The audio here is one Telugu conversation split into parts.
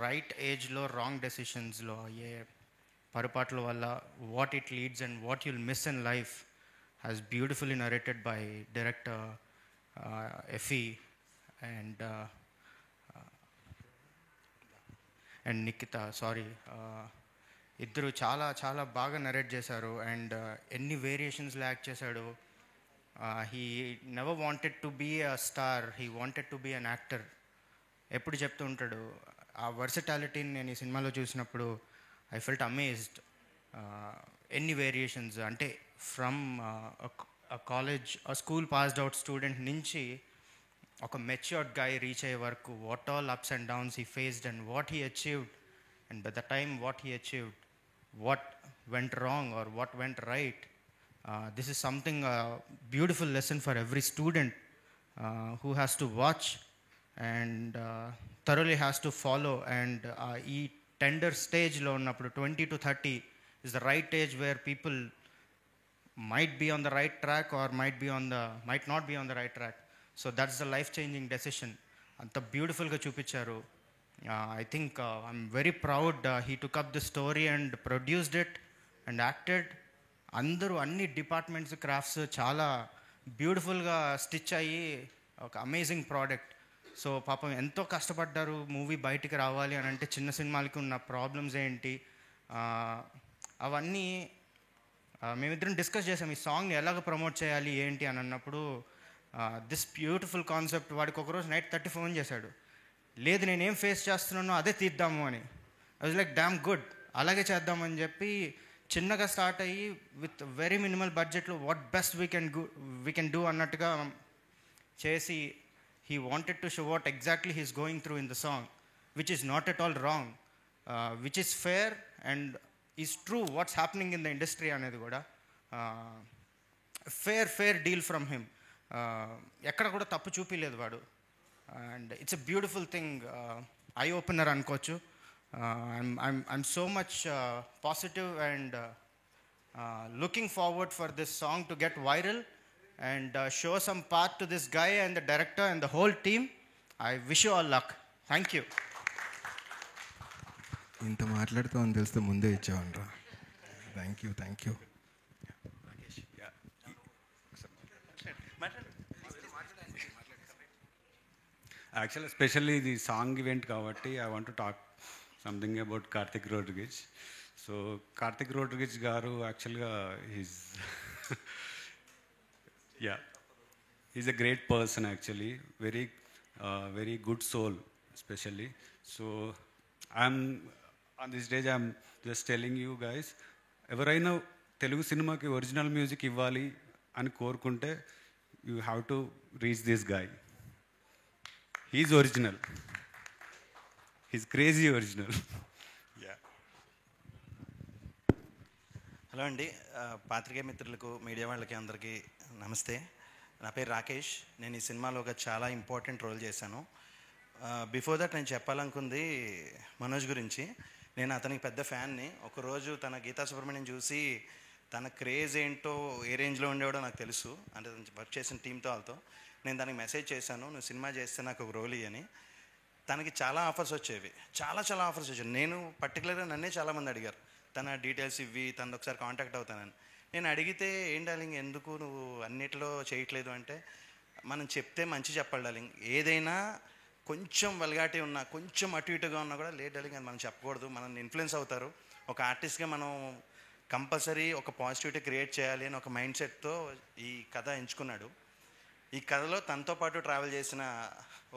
రైట్ ఏజ్లో రాంగ్ డెసిషన్స్లో అయ్యే పొరపాట్ల వల్ల what it leads and what you'll miss in life has beautifully narrated by director ఎఫీ అండ్ అండ్ నిఖిత ఇద్దరు చాలా చాలా బాగా నరేట్ చేశారు. అండ్ ఎన్ని వేరియేషన్స్లో యాక్ట్ చేశాడు. He never wanted to be a star, he wanted to be an actor. ఎప్పుడు చెప్తూ ఉంటాడు. ఆ వర్సటాలిటీని నేను ఈ సినిమాలో చూసినప్పుడు ఐ ఫెల్ట్ అమేజ్డ్. ఎన్ని వేరియేషన్స్ అంటే from college school passed out student నుంచి ఒక మెచ్యూర్డ్ గై రీచ్ అయ్యే వరకు what all ups and downs he faced and what he achieved. And by the time what he achieved, what went wrong or what went right. This is something, a beautiful lesson for every student who has to watch and thoroughly has to follow. And ee tender stage lo unnappudu 20 to 30 is the right age where people might be on the right track or might not be on the right track. So that's the life changing decision. Anta beautiful ga chupicharu. I think I'm very proud he took up the story and produced it and acted. అందరూ అన్ని డిపార్ట్మెంట్స్ క్రాఫ్ట్స్ చాలా బ్యూటిఫుల్గా స్టిచ్ అయ్యి ఒక అమేజింగ్ ప్రోడక్ట్. సో పాపం ఎంతో కష్టపడ్డారు మూవీ బయటికి రావాలి అని అంటే. చిన్న సినిమాలకి ఉన్న ప్రాబ్లమ్స్ ఏంటి అవన్నీ మేమిద్దరం డిస్కస్ చేసాం. ఈ సాంగ్ని ఎలాగ ప్రమోట్ చేయాలి ఏంటి అని అన్నప్పుడు దిస్ బ్యూటిఫుల్ కాన్సెప్ట్ వాడికి ఒకరోజు నైట్ 30 ఫోన్ చేశాడు. లేదు నేనేం ఫేస్ చేస్తున్నానో అదే తీద్దాము అని. I was like damn good, అలాగే చేద్దామని చెప్పి చిన్నగా స్టార్ట్ అయ్యి విత్ వెరీ మినిమల్ బడ్జెట్లో what best we can do అన్నట్టుగా చేసి he wanted to show what exactly he's going through in the song, which is not at all wrong, which is fair and is true what's happening in the industry అనేది కూడా. Fair deal from him. ఎక్కడ కూడా తప్పు చూపించలేదు వాడు. And it's a beautiful thing, eye opener అనుకోవచ్చు. I'm so much positive and looking forward for this song to get viral and show some path to this guy and the director and the whole team. I wish you all luck. Thank you. ఇంత మాట్లాడుతామని తెలిస్తే ముందే ఇచ్చావనరా. Thank you. యాక్చువల్లీ ఎస్పెషల్లీ ఇది సాంగ్ ఈవెంట్ కాబట్టి I want to talk something about Karthik Rodriguez. So Karthik Rodriguez గారు యాక్చువల్గా is a great person actually, very good soul especially. So I'm on this days I'm just telling you guys, ఎవరైనా తెలుగు సినిమాకి ఒరిజినల్ మ్యూజిక్ ఇవ్వాలి అని కోరుకుంటే you have to reach this guy. He's original. He's crazy original. Yeah. Hello అండి, పాత్రికేయ మిత్రులకు, మీడియా వాళ్ళకి అందరికీ నమస్తే. నా పేరు రాకేష్. నేను ఈ సినిమాలో ఒక చాలా ఇంపార్టెంట్ రోల్ చేశాను. బిఫోర్ దట్ నేను చెప్పాలనుకుంది మనోజ్ గురించి. నేను అతనికి పెద్ద ఫ్యాన్ని. ఒకరోజు తన గీతా సుబ్రహ్మణ్యం చూసి తన క్రేజ్ ఏంటో, ఏ రేంజ్లో ఉండేవాడో నాకు తెలుసు. అంటే వర్క్ చేసిన టీంతో వాళ్ళతో నేను దానికి మెసేజ్ చేశాను, నువ్వు సినిమా చేస్తే నాకు ఒక రోల్ ఇయ్యని. తనకి చాలా ఆఫర్స్ వచ్చేవి, చాలా ఆఫర్స్ వచ్చేవి. నేను పర్టికులర్గా నన్నే చాలామంది అడిగారు తన డీటెయిల్స్ ఇవ్వి, తనది ఒకసారి కాంటాక్ట్ అవుతానని. నేను అడిగితే ఏం డార్లింగ్ ఎందుకు నువ్వు అన్నిట్లో చేయట్లేదు అంటే, మనం చెప్తే మంచి చెప్పాలి డార్లింగ్. ఏదైనా కొంచెం వల్గాటి ఉన్నా, కొంచెం అటు ఇటుగా ఉన్నా కూడా లేదు డార్లింగ్ అది మనం చెప్పకూడదు, మనం ఇన్ఫ్లుయెన్స్ అవుతారు. ఒక ఆర్టిస్ట్గా మనం కంపల్సరీ ఒక పాజిటివిటీ క్రియేట్ చేయాలి అని ఒక మైండ్ సెట్తో ఈ కథ ఎంచుకున్నాడు. ఈ కథలో తనతో పాటు ట్రావెల్ చేసిన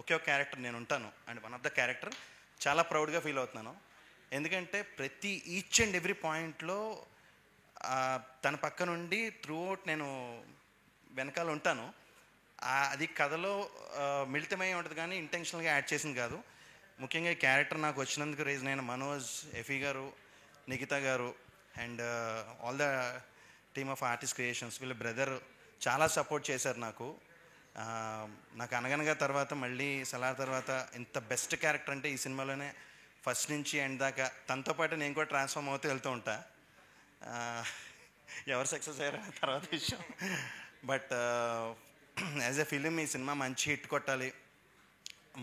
ఒకే ఒక క్యారెక్టర్ నేను ఉంటాను. And one of the character చాలా ప్రౌడ్గా ఫీల్ అవుతున్నాను. ఎందుకంటే ప్రతి ఈచ్ అండ్ ఎవ్రీ పాయింట్లో తన పక్క నుండి త్రూ అవుట్ నేను వెనకాల ఉంటాను. అది కథలో మిళితమై ఉంటుంది కానీ ఇంటెన్షనల్గా యాడ్ చేసింది కాదు. ముఖ్యంగా ఈ క్యారెక్టర్ నాకు వచ్చినందుకు రీజన్ అయిన మనోజ్, ఎఫీ గారు, నిఖిత గారు and all the team of artist creations, వీళ్ళ బ్రదర్ చాలా సపోర్ట్ చేశారు నాకు. అనగనగా తర్వాత మళ్ళీ సలార్ తర్వాత ఇంత బెస్ట్ క్యారెక్టర్ అంటే ఈ సినిమాలోనే ఫస్ట్ నుంచి ఎండ్ దాకా తనతో పాటు నేను కూడా ట్రాన్స్ఫార్మ్ అవుతూ వెళ్తూ ఉంటా. ఎవరు సక్సెస్ అయ్యారో తర్వాత విషయం. బట్ యాజ్ ఎ ఫిలిం ఈ సినిమా మంచి హిట్ కొట్టాలి.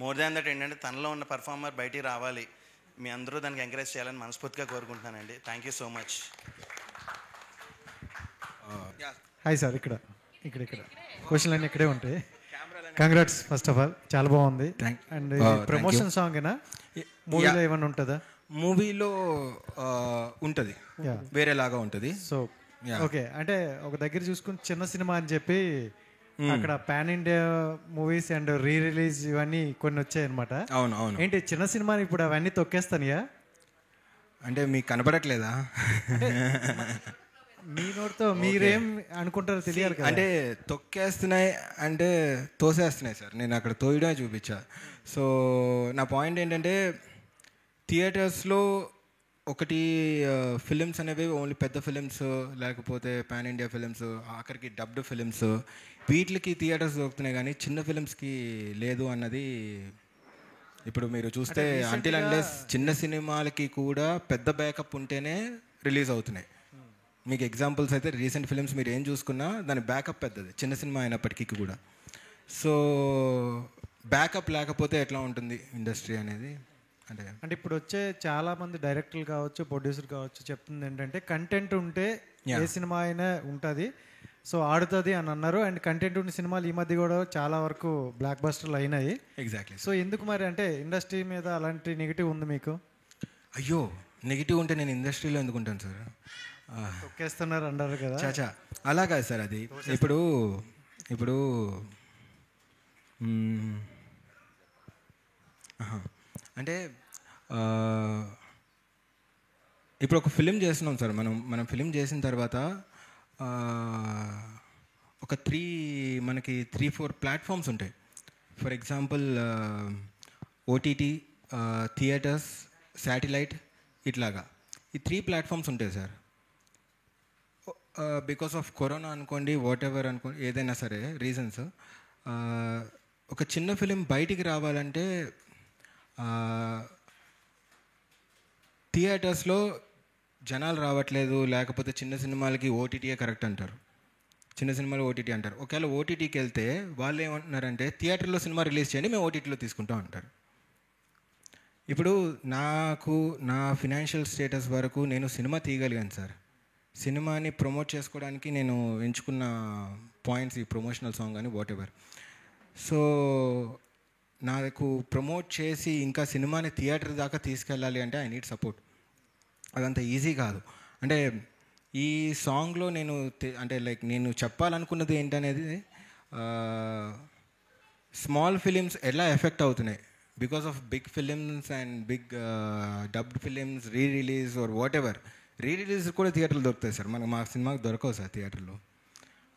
మోర్ దాన్ దట్ ఏంటంటే తనలో ఉన్న పర్ఫార్మర్ బయటికి రావాలి. మీ అందరూ దానికి ఎంకరేజ్ చేయాలని మనస్ఫూర్తిగా కోరుకుంటున్నానండి. Thank you so much. Hi sir, ఇక్కడ క్వశ్చన్లు అన్నీ ఇక్కడే ఉంటాయి. కంగ్రాట్స్ ఫస్ట్ ఆఫ్ ఆల్, చాలా బాగుంది. అండ్ ప్రమోషన్ సాంగ్ ఏనా, మూవీలో ఏమైనా ఉంటుందా? మూవీలో ఉంటుంది, వేరేలాగా ఉంటుంది. సో ఓకే, అంటే ఒక దగ్గర చూసుకుని చిన్న సినిమా అని చెప్పి అక్కడ pan India movies and re release ఇవన్నీ కొన్ని వచ్చాయి అనమాట. అవును అవును. ఏంటి చిన్న సినిమాని ఇప్పుడు అవన్నీ తొక్కేస్తానియా? అంటే మీకు కనపడట్లేదా? మీ నోటితో మీరేం అనుకుంటారో తెలియాలి కదా. అంటే తొక్కేస్తున్నాయి అంటే తోసేస్తున్నాయి సార్, నేను అక్కడ తోయడమే చూపించా. సో నా పాయింట్ ఏంటంటే థియేటర్స్లో ఒకటి ఫిలిమ్స్ అనేవి ఓన్లీ పెద్ద ఫిలిమ్స్, లేకపోతే పాన్ ఇండియా ఫిలిమ్స్, ఆఖరికి డబ్డ్ ఫిలిమ్స్, వీటికి థియేటర్స్ దొరుకుతున్నాయి కానీ చిన్న ఫిలిమ్స్కి లేదు అన్నది ఇప్పుడు మీరు చూస్తే అంటిల్ అన్లెస్ చిన్న సినిమాలకి కూడా పెద్ద బ్యాకప్ ఉంటేనే రిలీజ్ అవుతున్నాయి. మీకు ఎగ్జాంపుల్స్ అయితే రీసెంట్ ఫిలిమ్స్ మీరు ఏం చూసుకున్నా దాని బ్యాకప్ పెద్దది, చిన్న సినిమా అయినప్పటికీ కూడా. సో బ్యాకప్ లేకపోతే ఎట్లా ఉంటుంది ఇండస్ట్రీ అనేది. అంటే ఇప్పుడు వచ్చే చాలా మంది డైరెక్టర్లు కావచ్చు, ప్రొడ్యూసర్ కావచ్చు చెప్తుంది ఏంటంటే కంటెంట్ ఉంటే ఏ సినిమా అయినా ఉంటుంది, సో ఆడుతుంది అని అన్నారు. అండ్ కంటెంట్ ఉన్న సినిమాలు ఈ మధ్య కూడా చాలా వరకు బ్లాక్ బస్టర్లు అయినాయి. ఎగ్జాక్ట్లీ. సో ఎందుకు మరి అంటే ఇండస్ట్రీ మీద అలాంటి నెగిటివ్ ఉంది మీకు? అయ్యో, నెగిటివ్ ఉంటే నేను ఇండస్ట్రీలో ఎందుకు ఉంటాను సార్? తొక్కేస్తున్నారు అన్నారు కదా. చాచా అలా కాదు సార్. అది ఇప్పుడు అంటే ఇప్పుడు ఒక ఫిలిం చేస్తున్నాం సార్, మనం ఫిలిం చేసిన తర్వాత ఒక మనకి 3-4 ప్లాట్ఫామ్స్ ఉంటాయి. For example OTT, theatres, satellite, ఇట్లాగా ఈ 3 ప్లాట్ఫామ్స్ ఉంటాయి సార్. బికాస్ ఆఫ్ కరోనా అనుకోండి, వాట్ ఎవర్ అనుకోండి, ఏదైనా సరే రీజన్స్, ఒక చిన్న ఫిలిం బయటికి రావాలంటే థియేటర్స్లో జనాలు రావట్లేదు, లేకపోతే చిన్న సినిమాలకి ఓటీటీయే కరెక్ట్ అంటారు, చిన్న సినిమాలు ఓటీటీ అంటారు. ఒకవేళ ఓటీటీకి వెళ్తే వాళ్ళు ఏమంటున్నారంటే థియేటర్లో సినిమా రిలీజ్ చేయండి, మేము ఓటీటీలో తీసుకుంటాం అంటారు. ఇప్పుడు నా ఫినాన్షియల్ స్టేటస్ వరకు నేను సినిమా తీయగలిగాను సార్. సినిమాని ప్రమోట్ చేసుకోవడానికి నేను ఎంచుకున్న పాయింట్స్ ఈ ప్రమోషనల్ సాంగ్ అని వాట్ ఎవర్. సో నాకు ప్రమోట్ చేసి ఇంకా సినిమాని థియేటర్ దాకా తీసుకెళ్ళాలి అంటే ఐ నీడ్ సపోర్ట్. అదంత ఈజీ కాదు. అంటే ఈ సాంగ్లో నేను చెప్పాలనుకున్నది ఏంటనేది, స్మాల్ ఫిలిమ్స్ ఎలా ఎఫెక్ట్ అవుతున్నాయి because of big films and big dubbed films, re release or whatever. Re release కూడా థియేటర్లో దొరుకుతాయి సార్, మా సినిమాకి దొరకవు సార్ థియేటర్లో.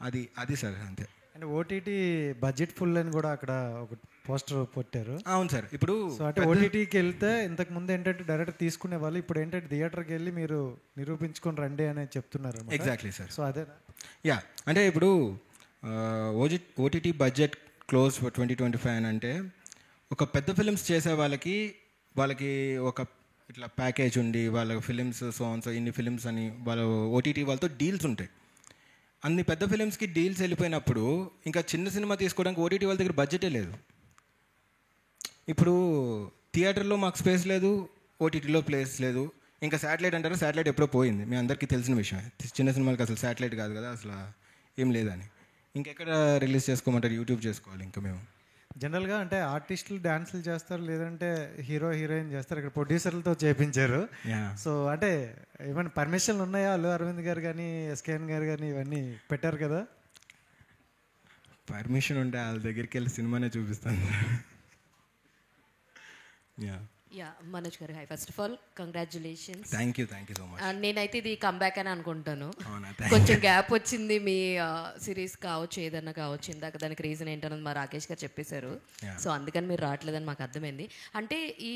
అది సార్ అంతే. అండ్ ఓటీటీ బడ్జెట్ ఫుల్ అని కూడా అక్కడ ఒక పోస్టర్ పెట్టారు. అవును సార్. ఇప్పుడు అంటే ఓటీటీకి వెళ్తే ఇంతకు ముందు ఏంటంటే డైరెక్ట్ తీసుకునే వాళ్ళు, ఇప్పుడు ఏంటంటే థియేటర్కి వెళ్ళి మీరు నిరూపించుకొని రండి అని చెప్తున్నారు. Exactly sir. సో అదే అంటే ఇప్పుడు ఓటీటీ బడ్జెట్ క్లోజ్ ఫర్ 2025 అని అంటే ఒక పెద్ద ఫిలిమ్స్ చేసే వాళ్ళకి ఒక ఇట్లా ప్యాకేజ్ ఉండి వాళ్ళ ఫిలిమ్స్ సో ఇన్ని ఫిలిమ్స్ అని వాళ్ళ ఓటీటీ వాళ్ళతో డీల్స్ ఉంటాయి. అన్ని పెద్ద ఫిలిమ్స్కి డీల్స్ వెళ్ళిపోయినప్పుడు ఇంకా చిన్న సినిమా తీసుకోవడానికి ఓటీటీ వాళ్ళ దగ్గర బడ్జెటే లేదు. ఇప్పుడు థియేటర్లో మాకు స్పేస్ లేదు, ఓటీటీలో ప్లేస్ లేదు, ఇంకా శాటిలైట్ అంటారు. శాటిలైట్ ఎప్పుడో పోయింది, మీ అందరికీ తెలిసిన విషయం. చిన్న సినిమాలకి అసలు శాటిలైట్ కాదు కదా, అసలు ఏం లేదని. ఇంకెక్కడ రిలీజ్ చేసుకోమంటారు? యూట్యూబ్ చేసుకోవాలి ఇంకా మేము. జనరల్గా అంటే ఆర్టిస్టులు డాన్సులు చేస్తారు, లేదంటే హీరోయిన్ చేస్తారు. ఇక్కడ ప్రొడ్యూసర్లతో చేపించారు. సో అంటే ఏమైనా పర్మిషన్లు ఉన్నాయా? అల్లు అరవింద్ గారు కానీ, ఎస్కేఎన్ గారు కానీ ఇవన్నీ పెట్టారు కదా. పర్మిషన్ ఉంటే వాళ్ళ దగ్గరికి వెళ్ళి సినిమానే చూపిస్తాను. మనోజ్ గారు, high. First of all congratulations. Thank you so much. నేనైతే ఇది కంబ్యాక్ అని అనుకుంటాను. కొంచెం గ్యాప్ వచ్చింది మీ సిరీస్ కావచ్చు, ఏదన్నా కావచ్చు. ఇందాక దానికి రీజన్ ఏంటన్నది మా రాకేష్ గారు చెప్పేశారు. సో అందుకని మీరు రావట్లేదని మాకు అర్థమైంది. అంటే ఈ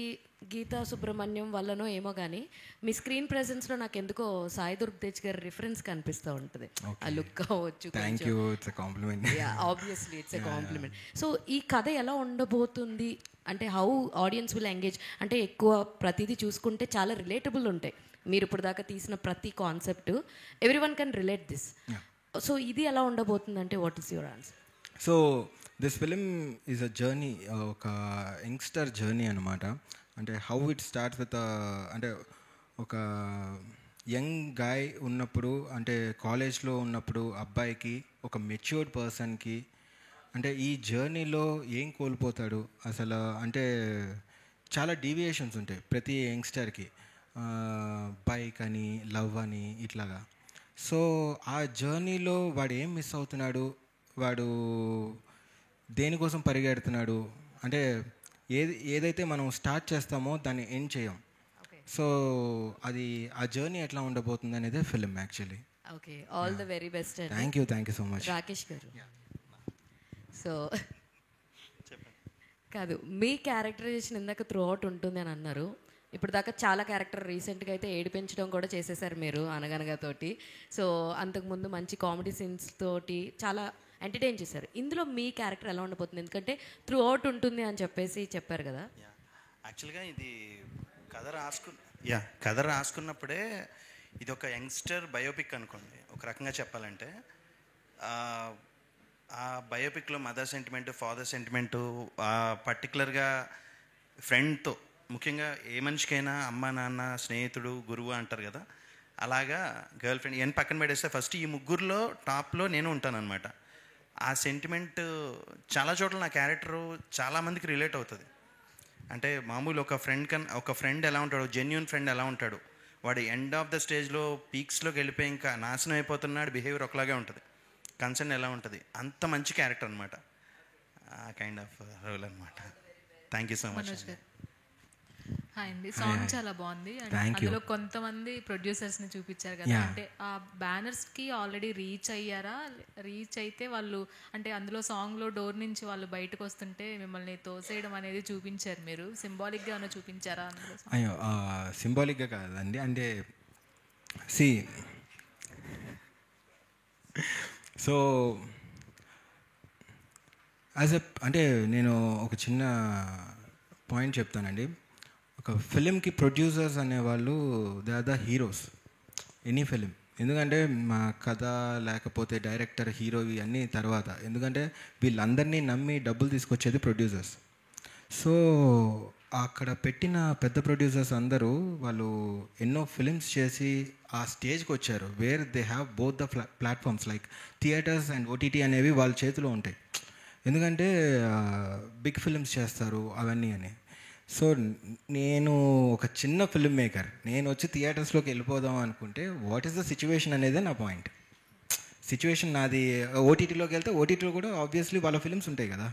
గీతా సుబ్రహ్మణ్యం వల్లనో ఏమో కానీ మీ స్క్రీన్ ప్రెజెన్స్లో నాకు ఎందుకో సాయి దుర్గ్ తేజ్ గారి రిఫరెన్స్ కనిపిస్తూ ఉంటుంది. ఆ లుక్ కావచ్చు. Obviously it's a compliment. So ఈ కథ ఎలా ఉండబోతుంది అంటే హౌ ఆడియన్స్ విల్ ఎంగేజ్? అంటే ఎక్కువ ప్రతిదీ చూసుకుంటే చాలా రిలేటబుల్ ఉంటాయి. మీరు ఇప్పుడు దాకా తీసిన ప్రతి concept every one can relate this. So ఇది ఎలా ఉండబోతుంది అంటే what is your answer? So this film is a journey, ఒక యంగ్స్టర్ జర్నీ అనమాట. అంటే హౌ ఇట్ స్టార్ట్స్ విత్ అంటే ఒక యంగ్ గాయ్ ఉన్నప్పుడు, అంటే కాలేజ్లో ఉన్నప్పుడు అబ్బాయికి, ఒక మెచ్యూర్డ్ పర్సన్కి, అంటే ఈ జర్నీలో ఏం కోల్పోతాడు అసలు, అంటే చాలా డీవియేషన్స్ ఉంటాయి ప్రతి యంగ్స్టర్కి, బైక్ అని, లవ్ అని, ఇట్లాగా. సో ఆ జర్నీలో వాడు ఏం మిస్ అవుతున్నాడు, వాడు దేనికోసం పరిగెడుతున్నాడు, అంటే ఏదైతే మనం స్టార్ట్ చేస్తామో దాన్ని ఎండ్ చేయం. సో అది ఆ జర్నీ ఎట్లా ఉండబోతుంది అనేది film actually. Okay, all the very best. Thank you so much. Rakesh గారు, సో కాదు, మీ క్యారెక్టరైజేషన్ ఇందాక త్రూ అవుట్ ఉంటుంది అని అన్నారు. ఇప్పుడు దాకా చాలా క్యారెక్టర్ రీసెంట్గా అయితే ఏడిపించడం కూడా చేసేసారు మీరు అనగనగా తోటి. సో అంతకుముందు మంచి కామెడీ సీన్స్ తోటి చాలా ఎంటర్టైన్ చేశారు. ఇందులో మీ క్యారెక్టర్ ఎలా ఉండబోతుంది, ఎందుకంటే త్రూ అవుట్ ఉంటుంది అని చెప్పేసి చెప్పారు కదా. యాక్చువల్గా ఇది కథ రాసుకున్నప్పుడే ఇది ఒక యంగ్స్టర్ బయోపిక్ అనుకోండి ఒక రకంగా చెప్పాలంటే. ఆ బయోపిక్లో మదర్ సెంటిమెంటు, ఫాదర్ సెంటిమెంటు, పర్టికులర్గా ఫ్రెండ్తో, ముఖ్యంగా ఏ మనిషికైనా అమ్మ, నాన్న, స్నేహితుడు, గురువు అంటారు కదా, అలాగా గర్ల్ ఫ్రెండ్ ఇవన్నీ పక్కన పెడేస్తే ఫస్ట్ ఈ ముగ్గురులో టాప్లో నేను ఉంటానన్నమాట. ఆ సెంటిమెంట్ చాలా చోట్ల నా క్యారెక్టరు చాలామందికి రిలేట్ అవుతుంది. అంటే మామూలు ఒక ఫ్రెండ్ ఎలా ఉంటాడు, జెన్యూన్ ఫ్రెండ్ ఎలా ఉంటాడు, వాడు ఎండ్ ఆఫ్ ద స్టేజ్లో పీక్స్లోకి వెళ్ళిపోయి ఇంకా నాశనం అయిపోతున్నాడు, బిహేవియర్ ఒకలాగే ఉంటుంది, కన్సర్న్ ఎలా ఉంటుంది, అంత మంచి క్యారెక్టర్ అనమాట, ఆ కైండ్ ఆఫ్ రోల్ అనమాట. Thank you so much. Hi అండి, సాంగ్ చాలా బాగుంది. అందులో కొంతమంది ప్రొడ్యూసర్స్ ని చూపించారు కదా, అంటే ఆ బ్యానర్స్ కి ఆల్రెడీ రీచ్ అయ్యారా? రీచ్ అయితే వాళ్ళు, అంటే అందులో సాంగ్ లో డోర్ నుంచి వాళ్ళు బయటకు వస్తుంటే మిమ్మల్ని తోసేయడం అనేది చూపించారు, మీరు సింబాలిక్ గా ఏమైనా చూపించారా అందులో? అయ్యో, సింబాలిక్గా కాదండి, అంటే సో అంటే నేను ఒక చిన్న పాయింట్ చెప్తానండి. ఒక ఫిలింకి ప్రొడ్యూసర్స్ అనేవాళ్ళు they are the heroes any film. ఎందుకంటే మా కథ లేకపోతే డైరెక్టర్, హీరో ఇవన్నీ తర్వాత, ఎందుకంటే వీళ్ళందరినీ నమ్మి డబ్బులు తీసుకొచ్చేది ప్రొడ్యూసర్స్. సో అక్కడ పెట్టిన పెద్ద ప్రొడ్యూసర్స్ అందరూ వాళ్ళు ఎన్నో ఫిలిమ్స్ చేసి ఆ స్టేజ్కి వచ్చారు where they have both the platforms like theatres and OTT అనేవి వాళ్ళ చేతిలో ఉంటాయి. ఎందుకంటే బిగ్ ఫిలిమ్స్ చేస్తారు అవన్నీ అని. సో నేను ఒక చిన్న ఫిల్మ్ మేకర్, నేను వచ్చి థియేటర్స్లోకి వెళ్ళిపోదాం అనుకుంటే వాట్ ఈస్ ద సిచ్యువేషన్ అనేదే నా పాయింట్. సిచ్యువేషన్ నాది ఓటీటీలోకి వెళ్తే ఓటీటీలో కూడా ఆబ్వియస్లీ వాళ్ళ ఫిలిమ్స్ ఉంటాయి కదా.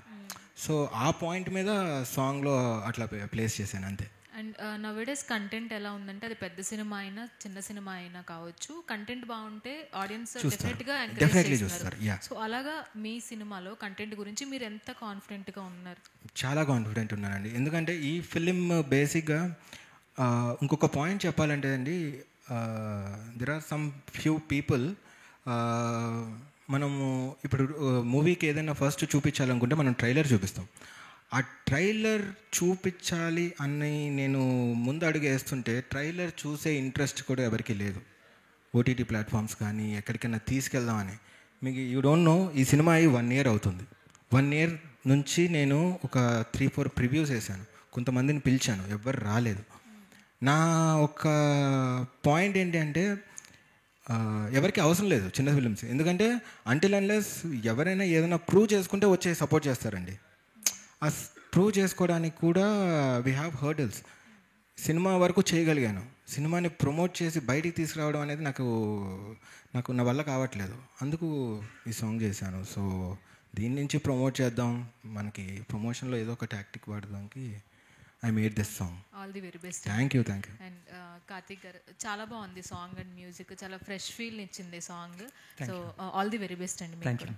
సో ఆ పాయింట్ మీద సాంగ్లో అట్లా ప్లేస్ చేశాను అంతే. అండ్ నవేడేస్ కంటెంట్ ఎలా ఉందంటే, అది పెద్ద సినిమా అయినా చిన్న సినిమా అయినా కావచ్చు, కంటెంట్ బాగుంటే ఆడియన్స్ డెఫినెట్గా ఎంకరేజ్ చేస్తారు. సో అలాగా మీ సినిమాలో కంటెంట్ గురించి మీరు ఎంత కాన్ఫిడెంట్గా ఉన్నారు? చాలా కాన్ఫిడెంట్ ఉన్నానండి. ఎందుకంటే ఈ ఫిలిం బేసిక్గా ఇంకొక పాయింట్ చెప్పాలంటే అండి, there are some few people, మనము ఇప్పుడు మూవీకి ఏదైనా ఫస్ట్ చూపించాలనుకుంటే మనం ట్రైలర్ చూపిస్తాం. ఆ ట్రైలర్ చూపించాలి అని నేను ముందు అడుగు వేస్తుంటే ట్రైలర్ చూసే ఇంట్రెస్ట్ కూడా ఎవరికి లేదు. ఓటీటీ ప్లాట్ఫామ్స్ కానీ ఎక్కడికైనా తీసుకెళ్దామని. మీకు యూ డోంట్ నో, ఈ సినిమా అయ్యి 1 year అవుతుంది. 1 year నుంచి నేను ఒక 3-4 ప్రివ్యూస్ వేసాను, కొంతమందిని పిలిచాను, ఎవ్వరు రాలేదు. నా ఒక పాయింట్ ఏంటి అంటే, ఎవరికి అవసరం లేదు చిన్న ఫిలిమ్స్, ఎందుకంటే అంటిల్ అన్లెస్ ఎవరైనా ఏదైనా ప్రూవ్ చేసుకుంటే వచ్చి సపోర్ట్ చేస్తారండి. ఆ ప్రూవ్ చేసుకోవడానికి కూడా వీ హ్యావ్ హర్డల్స్. సినిమా వరకు చేయగలిగాను, సినిమాని ప్రమోట్ చేసి బయటికి తీసుకురావడం అనేది నాకు నా వల్ల కావట్లేదు. అందుకు ఈ సాంగ్ చేశాను. సో దీని నుంచి ప్రమోట్ చేద్దాం, మనకి ప్రమోషన్లో ఏదో ఒక టాక్టిక్ వాడడానికి I made this song. All the very best. Thank you. And Karthik గారు, చాలా బాగుంది సాంగ్ అండ్ మ్యూజిక్, చాలా ఫ్రెష్ ఫీల్ ఇచ్చింది song. So all the very best అండి మీకు.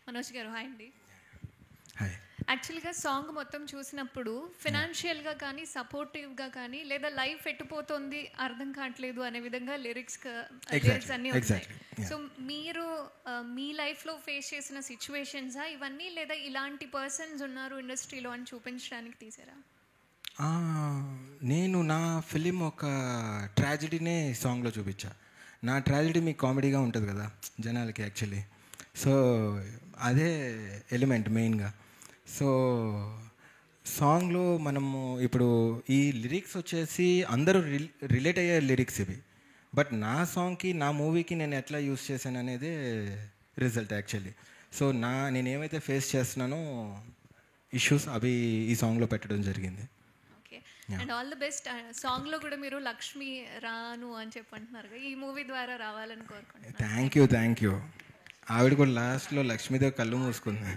మనోజ్ గారు, హాయ్ అండి. హాయ్. యాక్చువల్గా సాంగ్ మొత్తం చూసినప్పుడు ఫినాన్షియల్గా కానీ, సపోర్టివ్గా కానీ, లేదా లైఫ్ ఎట్టుపోతుంది అర్థం కావట్లేదు అనే విధంగా లిరిక్స్ అన్నీ ఉన్నాయి. సో మీరు మీ లైఫ్లో ఫేస్ చేసిన సిచ్యువేషన్సా ఇవన్నీ, లేదా ఇలాంటి పర్సన్స్ ఉన్నారు ఇండస్ట్రీలో అని చూపించడానికి తీసారా? నేను నా ఫిలిం ఒక ట్రాజడీనే సాంగ్లో చూపించా. నా ట్రాజడీ మీకు కామెడీగా ఉంటుంది కదా జనాలకి యాక్చువల్లీ. సో అదే ఎలిమెంట్ మెయిన్గా. సో సాంగ్లో మనము ఇప్పుడు ఈ లిరిక్స్ వచ్చేసి అందరూ రిలేట్ అయ్యే లిరిక్స్ ఇవి. బట్ నా సాంగ్కి నా మూవీకి నేను ఎట్లా యూస్ చేశాను అనేది రిజల్ట్ యాక్చువల్లీ. సో నేను ఏమైతే ఫేస్ చేస్తున్నానో ఇష్యూస్ అవి ఈ సాంగ్లో పెట్టడం జరిగింది. Okay, and all the best. సాంగ్లో కూడా మీరు లక్ష్మి రాను అని చెప్పంటున్నారు, ఈ మూవీ ద్వారా రావాలని కోరుకుంటున్నాను. Thank you. ఆవిడ కూడా లాస్ట్లో లక్ష్మీదేవి కళ్ళు మూసుకుంది.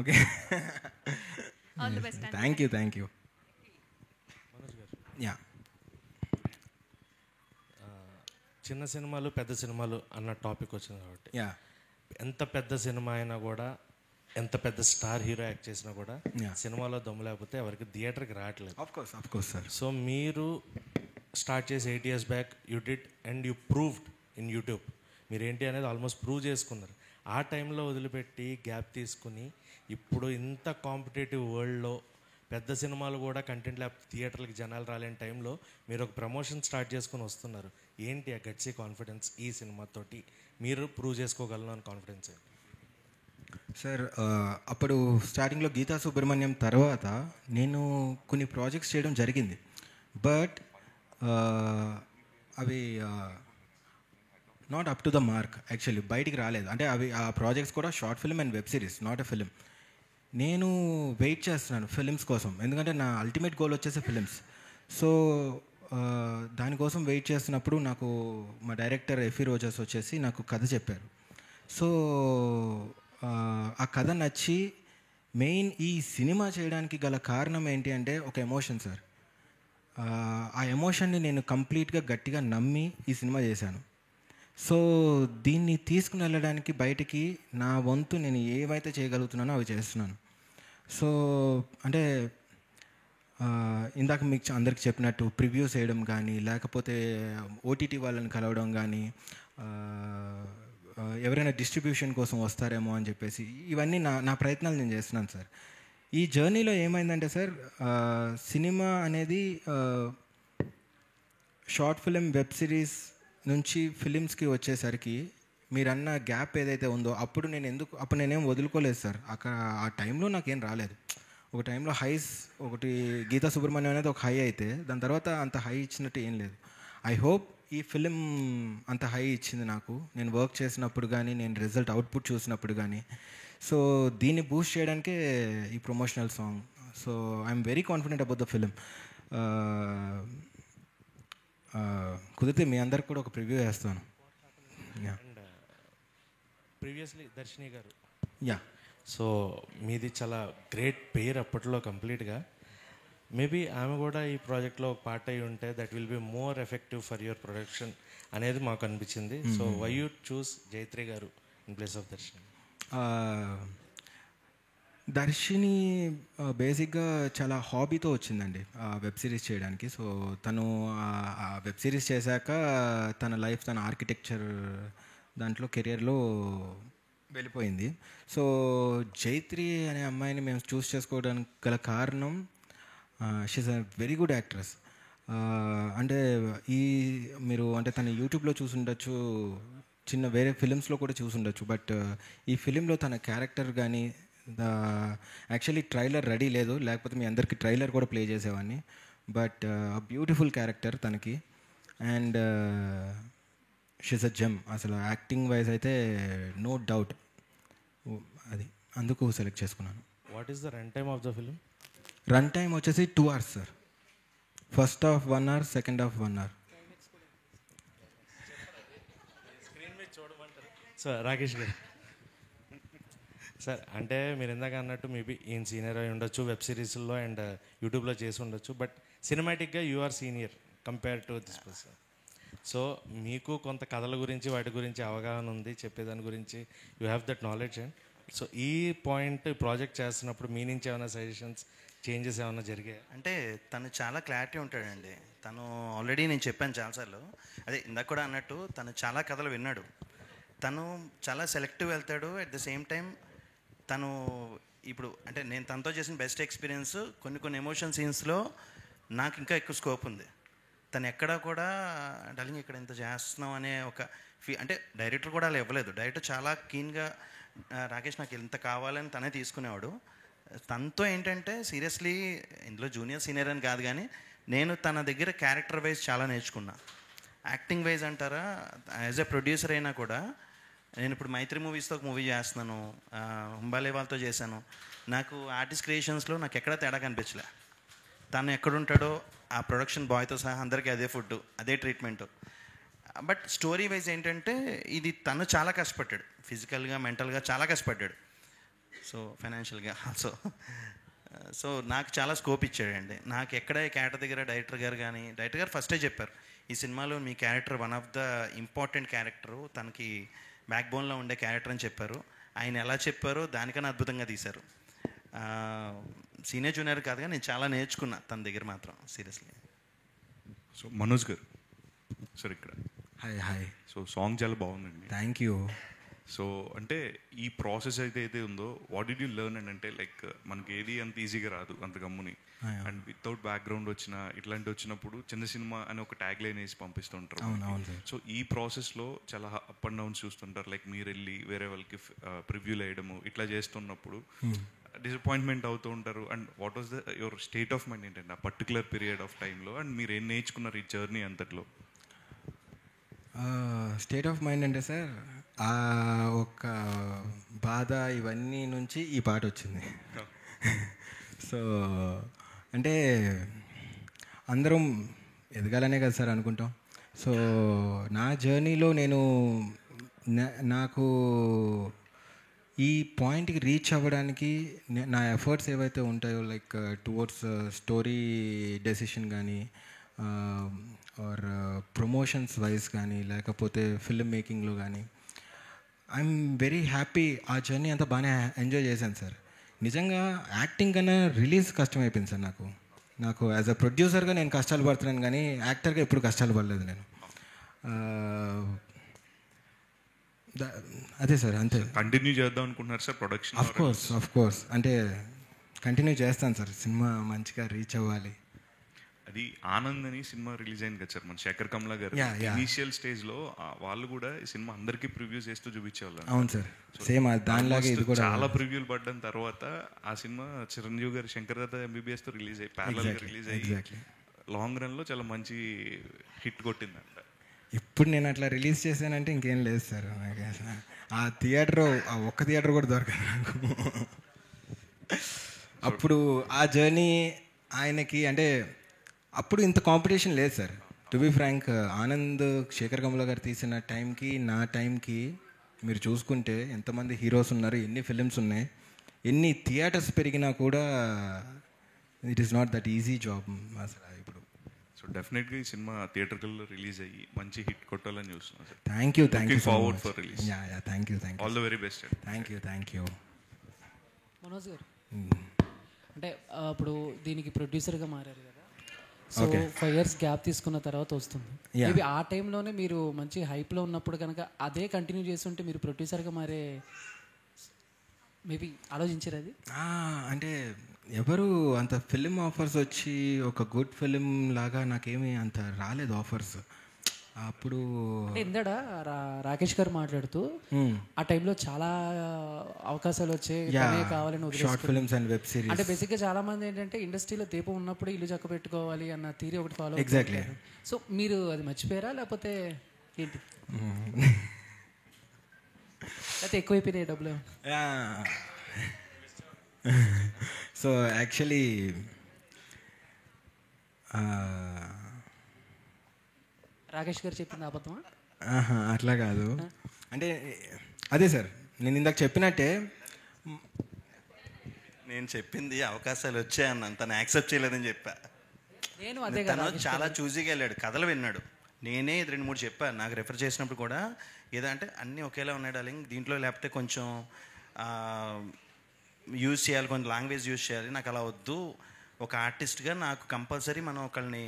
Okay, all the best. Thank you. Yeah, చిన్న సినిమాలు పెద్ద సినిమాలు అన్న టాపిక్ వచ్చింది కాబట్టి, ఎంత పెద్ద సినిమా అయినా కూడా, ఎంత పెద్ద స్టార్ హీరో యాక్ట్ చేసినా కూడా సినిమాలో దమ్ము లేకపోతే ఎవరికి థియేటర్కి రావట్లేదు. Of course sir. సో మీరు స్టార్ట్ చేసి 8 years back you did and you proved in YouTube. మీరు ఏంటి అనేది ఆల్మోస్ట్ ప్రూవ్ చేసుకున్నారు. ఆ టైంలో వదిలిపెట్టి గ్యాప్ తీసుకుని ఇప్పుడు ఇంత కాంపిటేటివ్ వరల్డ్లో పెద్ద సినిమాలు కూడా కంటెంట్ లేకపోతే థియేటర్లకి జనాలు రాలేని టైంలో మీరు ఒక ప్రమోషన్ స్టార్ట్ చేసుకుని వస్తున్నారు. ఏంటి ఆ గట్సీ కాన్ఫిడెన్స్? ఈ సినిమాతోటి మీరు ప్రూవ్ చేసుకోగలను అని కాన్ఫిడెన్స్ ఏంటి సార్? అప్పుడు స్టార్టింగ్లో గీతా సుబ్రహ్మణ్యం తర్వాత నేను కొన్ని ప్రాజెక్ట్స్ చేయడం జరిగింది. బట్ అవి not up to the mark actually, బయటికి రాలేదు. అంటే అవి ఆ ప్రాజెక్ట్స్ కూడా short film and web series, not a film. నేను వెయిట్ చేస్తున్నాను ఫిలిమ్స్ కోసం, ఎందుకంటే నా అల్టిమేట్ గోల్ వచ్చేసి ఫిలిమ్స్. సో దానికోసం వెయిట్ చేస్తున్నప్పుడు నాకు మా డైరెక్టర్ ఎఫీ రోజర్స్ వచ్చేసి నాకు కథ చెప్పారు. సో ఆ కథ నచ్చి మెయిన్ ఈ సినిమా చేయడానికి గల కారణం ఏంటి అంటే ఒక ఎమోషన్ సార్. ఆ ఎమోషన్ని నేను కంప్లీట్గా గట్టిగా నమ్మి ఈ సినిమా చేశాను. సో దీన్ని తీసుకుని వెళ్ళడానికి బయటికి నా వంతు నేను ఏవైతే చేయగలుగుతున్నానో అవి చేస్తున్నాను. సో అంటే ఇందాక మీకు అందరికి చెప్పినట్టు ప్రివ్యూస్ వేయడం కానీ, లేకపోతే ఓటీటీ వాళ్ళని కలవడం కానీ, ఎవరైనా డిస్ట్రిబ్యూషన్ కోసం వస్తారేమో అని చెప్పేసి ఇవన్నీ నా ప్రయత్నాలు నేను చేస్తున్నాను సార్. ఈ జర్నీలో ఏమైందంటే సార్, సినిమా అనేది షార్ట్ ఫిలిం, వెబ్ సిరీస్ నుంచి ఫిలిమ్స్కి వచ్చేసరికి మీరన్న గ్యాప్ ఏదైతే ఉందో అప్పుడు నేనేం వదులుకోలేదు సార్. ఆ టైంలో నాకేం రాలేదు. ఒక టైంలో హైస్ ఒకటి గీతా సుబ్రహ్మణ్యం అనేది ఒక హై అయితే దాని తర్వాత అంత హై ఇచ్చినట్టు ఏం లేదు. ఐ హోప్ ఈ ఫిలిం అంత హై ఇచ్చింది నాకు, నేను వర్క్ చేసినప్పుడు కానీ, నేను రిజల్ట్ అవుట్పుట్ చూసినప్పుడు కానీ. సో దీన్ని బూస్ట్ చేయడానికే ఈ promotional song. So I'm very confident about the film. కుదిరితే మీ అందరికి కూడా ఒక ప్రివ్యూ వేస్తాను. ప్రీవియస్లీ దర్శిని గారు, యా, సో మీది చాలా గ్రేట్ పేరు అప్పట్లో కంప్లీట్గా. మేబీ ఆమె కూడా ఈ ప్రాజెక్ట్లో ఒక పార్ట్ అయి ఉంటే that will be more effective for your production అనేది మాకు అనిపించింది. సో వై యూ చూస్ జైత్రి గారు ఇన్ ప్లేస్ ఆఫ్ దర్శిని? దర్శిని బేసిక్గా చాలా హాబీతో వచ్చిందండి వెబ్ సిరీస్ చేయడానికి. సో తను ఆ వెబ్ సిరీస్ చేశాక తన లైఫ్, తన ఆర్కిటెక్చర్ దాంట్లో కెరియర్లో వెళ్ళిపోయింది. సో జైత్రి అనే అమ్మాయిని మేము చూస్ చేసుకోవడానికి గల కారణం, she's a very good actress. అంటే మీరు అంటే తన యూట్యూబ్లో చూసుండొచ్చు, వేరే ఫిలిమ్స్లో కూడా చూసుండొచ్చు. బట్ ఈ ఫిలింలో తన క్యారెక్టర్ కానీ, యాక్చువల్లీ ట్రైలర్ రెడీ లేదు, లేకపోతే మీ అందరికీ ట్రైలర్ కూడా ప్లే చేసేవాడిని. బట్ బ్యూటిఫుల్ క్యారెక్టర్ తనకి, అండ్ షీస్ అ జెమ్. అసలు యాక్టింగ్ వైజ్ అయితే నో డౌట్. అది అందుకు సెలెక్ట్ చేసుకున్నాను. What is the run time of the film? Run time వచ్చేసి 2 hours sir. First half 1 hour, second half 1 hour. So Rakesh గారు సార్, అంటే మీరు ఇందాక అన్నట్టు మేబీ ఈయన సీనియర్ అయి ఉండొచ్చు, వెబ్ సిరీస్లో అండ్ యూట్యూబ్లో చేసి ఉండొచ్చు, బట్ సినిమాటిక్గా you are senior compare to this person. So మీకు కొంత కథల గురించి, వాటి గురించి అవగాహన ఉంది, చెప్పేదాని గురించి you have that knowledge. And so ఈ పాయింట్ ప్రాజెక్ట్ చేస్తున్నప్పుడు మీ నుంచి ఏమైనా సజెషన్స్, చేంజెస్ ఏమైనా జరిగాయి? అంటే తను చాలా క్లారిటీ ఉంటాడండి. తను ఆల్రెడీ నేను చెప్పాను చాలాసార్లు, అదే ఇందాక కూడా అన్నట్టు తను చాలా కథలు విన్నాడు. తను చాలా సెలెక్టివ్ వెళ్తాడు. అట్ ద సేమ్ టైం తను ఇప్పుడు అంటే నేను తనతో చేసిన బెస్ట్ ఎక్స్పీరియన్స్ కొన్ని ఎమోషన్ సీన్స్లో నాకు ఇంకా ఎక్కువ స్కోప్ ఉంది. తను ఎక్కడా కూడా డార్లింగ్ ఇక్కడ ఇంత చేస్తున్నాం అనే ఒక అంటే డైరెక్టర్ కూడా అలా ఇవ్వలేదు. డైరెక్టర్ చాలా కీన్గా రాకేష్ నాకు ఇంత కావాలని తనే తీసుకునేవాడు. తనతో ఏంటంటే సీరియస్లీ ఇందులో జూనియర్ సీనియర్ అని కాదు, కానీ నేను తన దగ్గర క్యారెక్టర్ వైజ్ చాలా నేర్చుకున్నా. యాక్టింగ్ వైజ్ అంటారా, యాజ్ ఎ ప్రొడ్యూసర్ అయినా కూడా నేను ఇప్పుడు మైత్రి మూవీస్తో ఒక మూవీ చేస్తున్నాను, హుంబాలే వాళ్ళతో చేశాను. నాకు ఆర్టిస్ట్ క్రియేషన్స్లో నాకు ఎక్కడా తేడా కనిపించలే. తను ఎక్కడుంటాడో ఆ ప్రొడక్షన్ బాయ్తో సహా అందరికీ అదే ఫుడ్, అదే ట్రీట్మెంటు. బట్ స్టోరీ వైజ్ ఏంటంటే ఇది తను చాలా కష్టపడ్డాడు, ఫిజికల్గా మెంటల్గా చాలా కష్టపడ్డాడు, సో ఫైనాన్షియల్గా ఆల్సో. సో నాకు చాలా స్కోప్ ఇచ్చాడండి. నాకు ఎక్కడ క్యారెక్టర్ దగ్గర డైరెక్టర్ గారు ఫస్టే చెప్పారు, ఈ సినిమాలో మీ character one of the important character, తనకి బ్యాక్ బోన్లో ఉండే క్యారెక్టర్ అని చెప్పారు. ఆయన ఎలా చెప్పారో దానికన్నా అద్భుతంగా తీశారు. సీనియర్ జూనియర్ కాదుగా నేను చాలా నేర్చుకున్నా తన దగ్గర మాత్రం సీరియస్లీ. సో మనోజ్ గారు సార్ ఇక్కడ హాయ్. సో సాంగ్ చాలా బాగుందండి. Thank you. సో అంటే ఈ ప్రాసెస్ అయితే ఉందో వాట్ డిడ్ యూ లెర్న్ అని అంటే లైక్ మనకి ఏది అంత ఈజీగా రాదు అంత గమ్ముని, అండ్ వితౌట్ బ్యాక్గ్రౌండ్ ఇట్లాంటి వచ్చినప్పుడు చిన్న సినిమా అని ఒక ట్యాగ్ లైన్ వేసి పంపిస్తుంటారు. సో ఈ ప్రాసెస్లో చాలా అప్ అండ్ డౌన్స్ చూస్తుంటారు, లైక్ మీరు వెళ్ళి వేరే వాళ్ళకి ప్రివ్యూలు వేయడము ఇట్లా చేస్తున్నప్పుడు డిసప్పాయింట్మెంట్ అవుతూ ఉంటారు. And what was your state of mind ఏంటంటే ఆ పర్టికులర్ పీరియడ్ ఆఫ్ టైంలో, అండ్ మీరు ఏం నేర్చుకున్నారు ఈ జర్నీ అంతట్లో? స్టేట్ ఆఫ్ మైండ్ అంటే సార్ ఒక బాధ ఇవన్నీ నుంచి ఈ పాట వచ్చింది. సో అంటే అందరం ఎదగాలనే కదా సార్ అనుకుంటాం. సో నా జర్నీలో నాకు ఈ పాయింట్కి రీచ్ అవ్వడానికి నా ఎఫర్ట్స్ ఏవైతే ఉంటాయో, లైక్ టువర్డ్స్ స్టోరీ డెసిషన్ కానీ ఆర్ ప్రమోషన్స్ వైజ్ కానీ లేకపోతే ఫిల్మ్ మేకింగ్లో కానీ, ఐఎమ్ వెరీ హ్యాపీ. ఆ జర్నీ అంతా బాగానే ఎంజాయ్ చేశాను సార్. నిజంగా యాక్టింగ్ కన్నా రిలీజ్ కష్టమైపోయింది సార్. నాకు యాజ్ అ ప్రొడ్యూసర్గా నేను కష్టాలు పడుతున్నాను, కానీ యాక్టర్గా ఎప్పుడు కష్టాలు పడలేదు నేను. అదే సార్, అంతే. కంటిన్యూ చేద్దాం అనుకుంటున్నారు సార్ ప్రొడక్షన్? ఆఫ్ కోర్స్ అంటే కంటిన్యూ చేస్తాను సార్. సినిమా మంచిగా రీచ్ అవ్వాలి. అది ఆనంద్ అని సినిమా రిలీజ్ అయింది కదా సార్, మన శేఖర్ కమ్లా గారు ఇనీషియల్ స్టేజ్లో వాళ్ళు కూడా ఈ సినిమా అందరికీ ప్రివ్యూస్ చేస్తూ చూపించేవాళ్ళు. అవును సార్, సేమ్ దానిలాగే ఇది కూడా. చాలా ప్రివ్యూలు పడ్డం తర్వాత ఆ సినిమా చిరంజీవి గారు శంకర్ దత్త ఎంబీబీఎస్తో రిలీజ్ అయ్యి ప్యారలల్గా రిలీజ్ అయ్యి లాంగ్ రన్లో చాలా మంచి హిట్ కొట్టిందంట. ఇప్పుడు నేను అట్లా రిలీజ్ చేశానంటే ఇంకేం లేదు సార్. ఆ థియేటర్ ఒక్క థియేటర్ కూడా దొరకదు నాకు. అప్పుడు ఆ జర్నీ ఆయనకి అంటే అప్పుడు ఇంత కాంపిటీషన్ లేదు sir. To be frank, Anand Shekhar Kamala గారు తీసిన టైంకి నా టైంకి మీరు చూసుకుంటే ఎంతమంది హీరోస్ ఉన్నారు, ఎన్ని ఫిలిమ్స్ ఉన్నాయి, ఎన్ని థియేటర్స్ పెరిగినా కూడా it is not that easy job అసలు ఇప్పుడు. సో డెఫినెట్గా ఈ సినిమా థియేటర్లో రిలీజ్ అయ్యి మంచి హిట్ కొట్టాలని చూస్తున్నాను sir. Thank you forward for release. Thank you all the very best. Thank you. Manoj గారు, అంటే ఇప్పుడు దీనికి ప్రొడ్యూసర్గా మారారు కదా, సో 5 years గ్యాప్ తీసుకున్న తర్వాత వస్తుంది. మేబీ ఆ టైంలోనే మీరు మంచి హైప్లో ఉన్నప్పుడు కనుక అదే కంటిన్యూ చేస్తుంటే మీరు ప్రొడ్యూసర్గా మారే మేబీ ఆలోచించారు అది? అంటే ఎవరు అంత ఫిలిం ఆఫర్స్ వచ్చి ఒక గుడ్ ఫిలిం లాగా నాకేమీ అంత రాలేదు ఆఫర్స్. అప్పుడు ఇందాడ రాకేష్ గారు మాట్లాడుతూ ఆ టైంలో చాలా అవకాశాలు వచ్చాయి, కావాలని short films and web series. అంటే బేసిక్గా చాలా మంది ఏంటంటే ఇండస్ట్రీలో దీపం ఉన్నప్పుడు ఇల్లు చక్క పెట్టుకోవాలి అన్న థియరీ ఒకటి ఫాలో. ఎగ్జాక్ట్లీ. సో మీరు అది మర్చిపోయారా లేకపోతే ఏంటి? అయితే ఎక్కువైపోయినాయి డబ్బులు? సో యాక్చువల్లీ రాకేష్ గారు చెప్పింది అబద్ధమా? అట్లా కాదు. అంటే అదే సార్, నేను ఇందాక చెప్పినట్టే నేను చెప్పింది అవకాశాలు వచ్చాయన్నాను, తను యాక్సెప్ట్ చేయలేదని చెప్పా. నేను అదే తను చాలా చూజీగా వెళ్ళాడు, కథలు విన్నాడు. నేనే 2-3 చెప్పాను నాకు రెఫర్ చేసినప్పుడు కూడా. ఏదంటే అన్నీ ఒకేలా ఉన్నాయి డార్లింగ్, దీంట్లో లేకపోతే కొంచెం యూజ్ చేయాలి, కొంచెం లాంగ్వేజ్ యూజ్ చేయాలి, నాకు అలా వద్దు. ఒక ఆర్టిస్ట్గా నాకు కంపల్సరీ మనం ఒకళ్ళని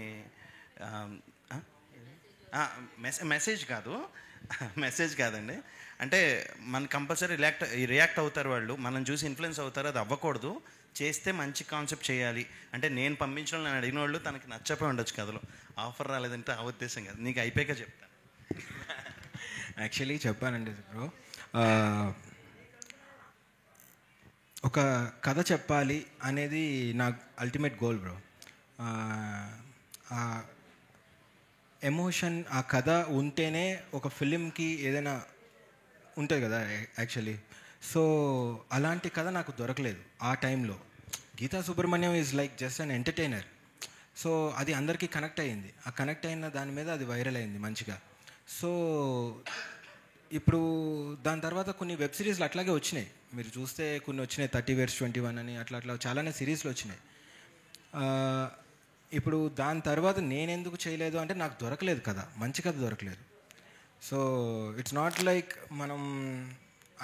మెసేజ్ కాదండి, అంటే మన కంపల్సరీ రియాక్ట్ అవుతారు వాళ్ళు, మనం చూసి ఇన్ఫ్లుయెన్స్ అవుతారు, అది అవ్వకూడదు. చేస్తే మంచి కాన్సెప్ట్ చేయాలి అంటే నేను పంపించిన వాళ్ళు, నేను అడిగిన వాళ్ళు తనకి నచ్చపోయి ఉండొచ్చు కథలో. ఆఫర్ రాలేదంటే ఆ ఉద్దేశం కాదు, నీకు అయిపోయాక చెప్తాను. యాక్చువల్లీ చెప్పానండి బ్రో, ఒక కథ చెప్పాలి అనేది నా అల్టిమేట్ గోల్ బ్రో. ఎమోషన్, ఆ కథ ఉంటేనే ఒక ఫిలింకి ఏదైనా ఉంటుంది కదా యాక్చువల్లీ. సో అలాంటి కథ నాకు దొరకలేదు ఆ టైంలో. Geetha Subrahmanyam is like just an entertainer. So అది అందరికీ కనెక్ట్ అయ్యింది. ఆ కనెక్ట్ అయిన దాని మీద అది వైరల్ అయింది మంచిగా. సో ఇప్పుడు దాని తర్వాత కొన్ని వెబ్ సిరీస్లు అట్లాగే వచ్చినాయి. మీరు చూస్తే కొన్ని వచ్చినాయి, 30 Years 21 అని అట్లా చాలానే సిరీస్లు వచ్చినాయి. ఇప్పుడు దాని తర్వాత నేనెందుకు చేయలేదు అంటే నాకు దొరకలేదు కదా, మంచి కథ దొరకలేదు. సో ఇట్స్ నాట్ లైక్ మనం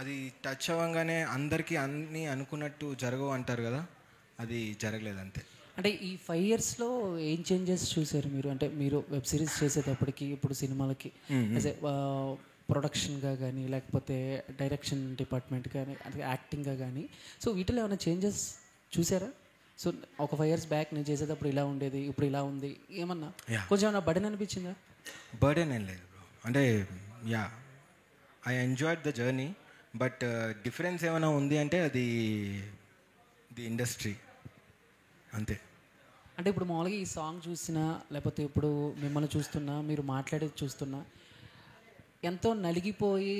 అది టచ్ అవ్వగానే అందరికీ అన్నీ అనుకున్నట్టు జరగవు అంటారు కదా, అది జరగలేదు అంతే. అంటే ఈ 5 yearsలో ఏం చేంజెస్ చూసారు మీరు? అంటే మీరు వెబ్ సిరీస్ చేసేటప్పటికి ఇప్పుడు సినిమాలకి యాజ్ ఏ ప్రొడక్షన్గా కానీ లేకపోతే డైరెక్షన్ డిపార్ట్మెంట్ కానీ అంటే యాక్టింగ్గా కానీ, సో వీటిలో ఏమైనా చేంజెస్ చూసారా? సో ఒక 5 years బ్యాక్ నేను చేసేటప్పుడు ఇలా ఉండేది, ఇప్పుడు ఇలా ఉంది, ఏమన్నా కొంచెం ఏమన్నా బర్డెన్ అనిపించిందా? బర్డెన్ ఏం లేదు బ్రో. అంటే I enjoyed the journey. But difference ఏమైనా ఉంది అంటే అది ది ఇండస్ట్రీ అంతే. అంటే ఇప్పుడు మామూలుగా ఈ సాంగ్ చూసినా లేకపోతే ఇప్పుడు మిమ్మల్ని చూస్తున్నా, మీరు మాట్లాడేది చూస్తున్నా, ఎంతో నలిగిపోయి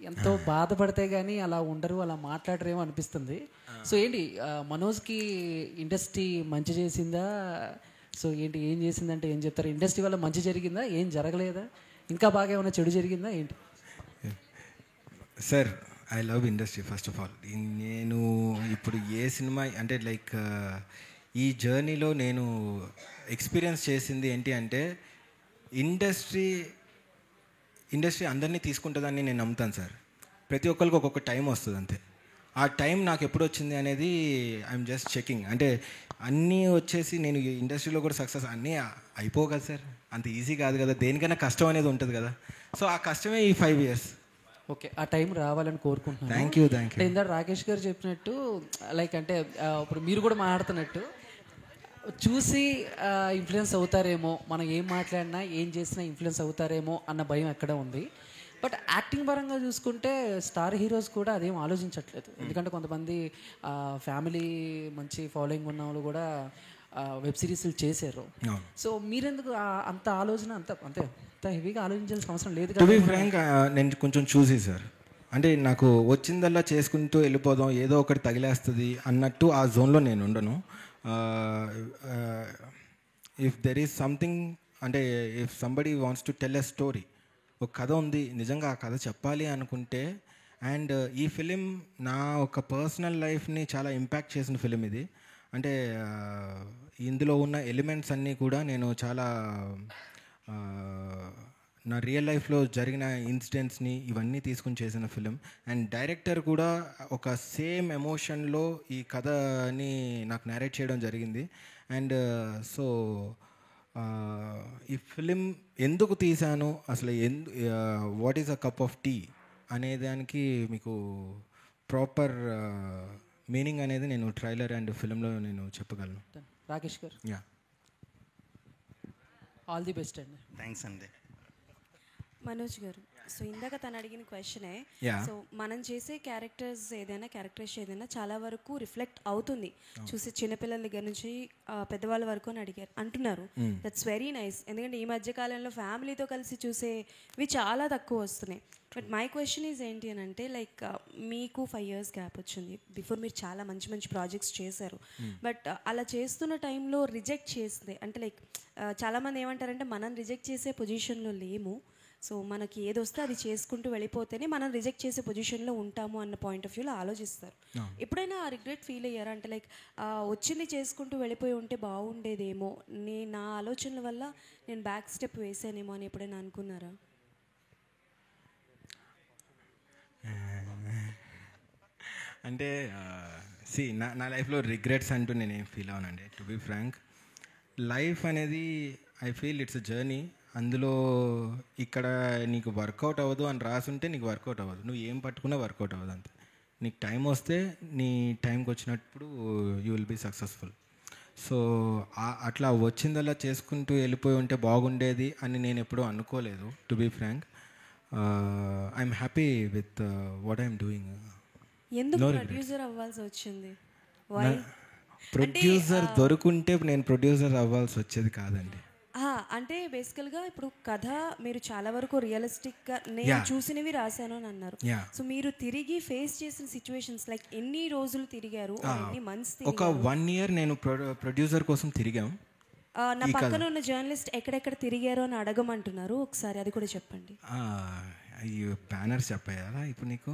ఎంతో బాధపడితే కానీ అలా ఉండరు, అలా మాట్లాడరేమో అనిపిస్తుంది. సో ఏంటి మనోజ్కి ఇండస్ట్రీ మంచి చేసిందా? సో ఏంటి ఏం చేసిందంటే ఏం చెప్తారు? ఇండస్ట్రీ వల్ల మంచి జరిగిందా, ఏం జరగలేదా, ఇంకా బాగా ఏమైనా చెడు జరిగిందా ఏంటి? Sir, I love industry first of all. నేను ఇప్పుడు ఏ సినిమా అంటే లైక్ ఈ జర్నీలో నేను ఎక్స్పీరియన్స్ చేసింది ఏంటి అంటే ఇండస్ట్రీ అందరినీ తీసుకుంటుందని నేను నమ్ముతాను సార్. ప్రతి ఒక్కరికి ఒక్కొక్క టైం వస్తుంది అంతే. ఆ టైం నాకు ఎప్పుడు వచ్చింది అనేది ఐఎమ్ జస్ట్ చెకింగ్. అంటే అన్నీ వచ్చేసి నేను ఇండస్ట్రీలో కూడా సక్సెస్ అన్నీ అయిపోవు కదా సార్, అంత ఈజీ కాదు కదా, దేనికైనా కష్టం అనేది ఉంటుంది కదా. సో ఆ కష్టమే ఈ 5 years. ఓకే, ఆ టైం రావాలని కోరుకుంటున్నాను. Thank you. ఇందాక రాకేష్ గారు చెప్పినట్టు లైక్ అంటే ఇప్పుడు మీరు కూడా మాట్లాడుతున్నట్టు చూసి ఇన్ఫ్లుయెన్స్ అవుతారేమో, మనం ఏం మాట్లాడినా ఏం చేసినా ఇన్ఫ్లుయెన్స్ అవుతారేమో అన్న భయం ఎక్కడ ఉంది. బట్ యాక్టింగ్ పరంగా చూసుకుంటే స్టార్ హీరోస్ కూడా అదేం ఆలోచించట్లేదు. ఎందుకంటే కొంతమంది ఫ్యామిలీ మంచి ఫాలోయింగ్ ఉన్న వాళ్ళు కూడా వెబ్ సిరీస్లు చేశారు. సో మీరెందుకు అంత ఆలోచన అంత హెవీగా ఆలోచించాల్సిన అవసరం లేదు టు బి ఫ్రాంక్. నేను కొంచెం చూసి సార్, అంటే నాకు వచ్చిందల్లా చేసుకుంటూ వెళ్ళిపోదాం, ఏదో ఒకటి తగిలేస్తుంది అన్నట్టు ఆ జోన్లో నేను ఉండను. ఇఫ్ దెర్ ఈజ్ సంథింగ్ అంటే if somebody wants to tell a story, ఒక కథ ఉంది నిజంగా ఆ కథ చెప్పాలి అనుకుంటే, అండ్ ఈ ఫిలిం నా ఒక పర్సనల్ లైఫ్ని చాలా ఇంపాక్ట్ చేసిన ఫిలిం ఇది. అంటే ఇందులో ఉన్న ఎలిమెంట్స్ అన్నీ కూడా నేను చాలా నా రియల్ లైఫ్లో జరిగిన ఇన్సిడెంట్స్ని ఇవన్నీ తీసుకుని చేసిన ఫిలిం. అండ్ డైరెక్టర్ కూడా ఒక సేమ్ ఎమోషన్లో ఈ కథని నాకు నేరేట్ చేయడం జరిగింది. అండ్ సో ఈ ఫిలిం ఎందుకు తీశాను, అసలు what is a cup of tea అనే దానికి మీకు ప్రాపర్ మీనింగ్ అనేది నేను ట్రైలర్ అండ్ ఫిలింలో నేను చెప్పగలను. రాకేష్ గారు, ఆల్ ది బెస్ట్ అండి. థ్యాంక్స్ అండి. మనోజ్ గారు, సో ఇందాక తను అడిగిన క్వశ్చనే, సో మనం చేసే క్యారెక్టర్స్ ఏదైనా చాలా వరకు రిఫ్లెక్ట్ అవుతుంది. చూసే చిన్నపిల్లల దగ్గర నుంచి పెద్దవాళ్ళ వరకు అని అంటున్నారు. That's very nice. ఎందుకంటే ఈ మధ్య కాలంలో ఫ్యామిలీతో కలిసి చూసేవి చాలా తక్కువ వస్తున్నాయి. బట్ మై క్వశ్చన్ ఈజ్ ఏంటి అని అంటే లైక్ మీకు 5 years గ్యాప్ వచ్చింది. బిఫోర్ మీరు చాలా మంచి ప్రాజెక్ట్స్ చేశారు. బట్ అలా చేస్తున్న టైంలో రిజెక్ట్ చేస్తే అంటే లైక్ చాలామంది ఏమంటారంటే మనం రిజెక్ట్ చేసే పొజిషన్లో లేము, సో మనకి ఏదొస్తే అది చేసుకుంటూ వెళ్ళిపోతేనే మనం రిజెక్ట్ చేసే పొజిషన్లో ఉంటాము అన్న పాయింట్ ఆఫ్ వ్యూలో ఆలోచిస్తారు. ఎప్పుడైనా ఆ రిగ్రెట్ ఫీల్ అయ్యారా? అంటే లైక్ వచ్చింది చేసుకుంటూ వెళ్ళిపోయి ఉంటే బాగుండేదేమో, నా ఆలోచనల వల్ల నేను బ్యాక్ స్టెప్ వేసానేమో అని ఎప్పుడైనా అనుకున్నారా? అంటే నా లైఫ్లో రిగ్రెట్స్ అంటూ నేనేం ఫీల్ అవనండి. టు బీ ఫ్రాంక్, లైఫ్ అనేది I feel it's a journey. అందులో ఇక్కడ నీకు వర్కౌట్ అవ్వదు అని రాసుంటే నీకు వర్కౌట్ అవ్వదు, నువ్వు ఏం పట్టుకున్నా వర్కౌట్ అవ్వదు అంతే. నీకు టైం వస్తే నీ టైంకి వచ్చినప్పుడు you will be successful. So అట్లా వచ్చిందల్లా చేసుకుంటూ వెళ్ళిపోయి ఉంటే బాగుండేది అని నేను ఎప్పుడూ అనుకోలేదు. To be frank, I'm happy with what I'm doing. ఎందుకు ప్రొడ్యూసర్ అవ్వాల్సి వచ్చింది? ప్రొడ్యూసర్ దొరుకుంటే నేను ప్రొడ్యూసర్ అవ్వాల్సి వచ్చేది కాదండి. అంటే బేసికల్గా ఇప్పుడు కథ మీరు చాలా వరకు రియలిస్టిక్గా నేను చూసినవి రాశాను అని అన్నారు. సో మీరు తిరిగి ఫేస్ చేసిన సిచ్యువేషన్స్ లైక్ ఎన్ని రోజులు తిరిగారు, ఎన్ని మంత్స్? ఒక 1 year నేను ప్రొడ్యూసర్ కోసం తిరిగాం. నా పక్కన ఉన్న జర్నలిస్ట్ ఎక్కడెక్కడ తిరిగారో అని అడగమంటున్నారు, ఒకసారి అది కూడా చెప్పండి. అయ్యో బ్యానర్స్ చెప్పాయాలా ఇప్పుడు నీకు?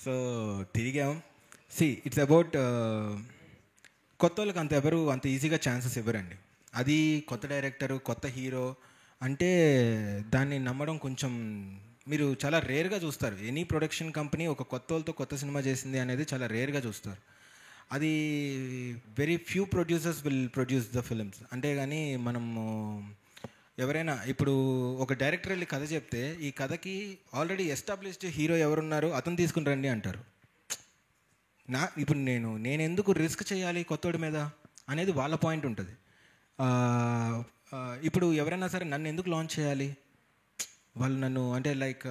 సో తిరిగాం. ఇట్స్ అబౌట్ కొత్త వాళ్ళకి అంత ఈజీగా ఛాన్సెస్ ఇవ్వరండి. అది కొత్త డైరెక్టరు, కొత్త హీరో అంటే దాన్ని నమ్మడం కొంచెం మీరు చాలా రేర్గా చూస్తారు. ఎనీ ప్రొడక్షన్ కంపెనీ ఒక కొత్త వాళ్ళతో కొత్త సినిమా చేసింది అనేది చాలా రేర్గా చూస్తారు. అది very few producers will produce the films. అంతేగాని మనము ఎవరైనా ఇప్పుడు ఒక డైరెక్టర్ వెళ్ళి కథ చెప్తే ఈ కథకి ఆల్రెడీ ఎస్టాబ్లిష్డ్ హీరో ఎవరున్నారు అతను తీసుకుని రండి అంటారు. ఇప్పుడు నేను ఎందుకు రిస్క్ చేయాలి కొత్తోడి మీద అనేది వాళ్ళ పాయింట్ ఉంటుంది. ఇప్పుడు ఎవరైనా సరే నన్ను ఎందుకు లాంచ్ చేయాలి, వాళ్ళు నన్ను అంటే లైక్